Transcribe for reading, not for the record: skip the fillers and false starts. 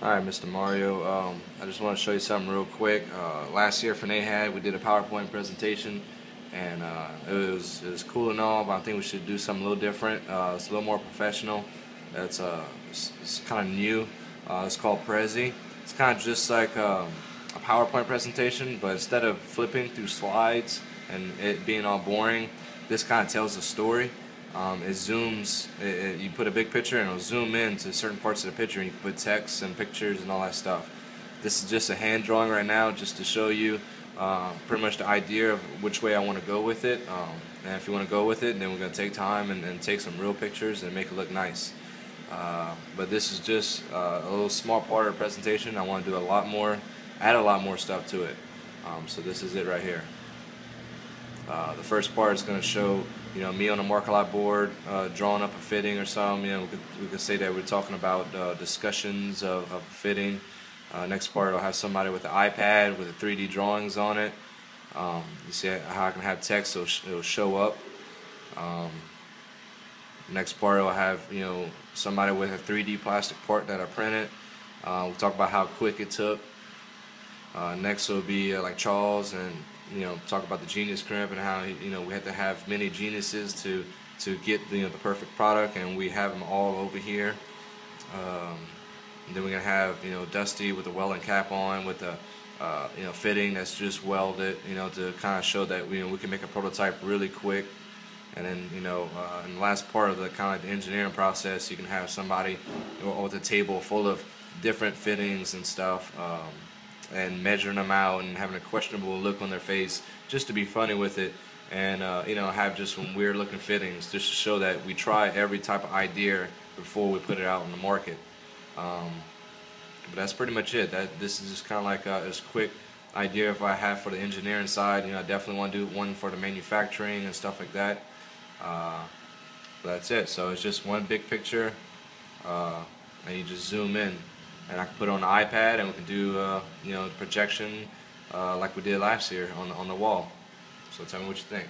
Hi, Mr. Mario. I just want to show you something real quick. Last year for NAHAD, we did a PowerPoint presentation, and it was cool and all, but I think we should do something a little different. It's a little more professional. It's kind of new. It's called Prezi. It's kind of just like a PowerPoint presentation, but instead of flipping through slides and it being all boring, this kind of tells a story. It zooms, you put a big picture and it'll zoom in to certain parts of the picture, and you can put text and pictures and all that stuff. This is just a hand drawing right now just to show you pretty much the idea of which way I want to go with it. And if you want to go with it, then we're going to take time and take some real pictures and make it look nice. But this is just a little small part of the presentation. I want to do a lot more, add a lot more stuff to it. So this is it right here. The first part is going to show, me on a Marker-Lot board drawing up a fitting or something. We could say that we're talking about discussions of fitting. Next part, I'll have somebody with an iPad with the 3D drawings on it. You see how I can have text, so it'll show up. Next part, I'll have somebody with a 3D plastic part that I printed. We'll talk about how quick it took. Next will be like Charles, and talk about the genius crimp and how we had to have many geniuses to get the perfect product, and we have them all over here. And then we're gonna have Dusty with the welding cap on with the fitting that's just welded, to kind of show that we can make a prototype really quick. And then in the last part of the kind of the engineering process, you can have somebody with a table full of different fittings and stuff. And measuring them out and having a questionable look on their face just to be funny with it, and have just some weird looking fittings just to show that we try every type of idea before we put it out in the market. But that's pretty much it. This is just kind of like this quick idea if I have for the engineering side. I definitely want to do one for the manufacturing and stuff like that. But that's it. So it's just one big picture, and you just zoom in. And I can put it on the iPad, and we can do projection like we did last year on the wall. So tell me what you think.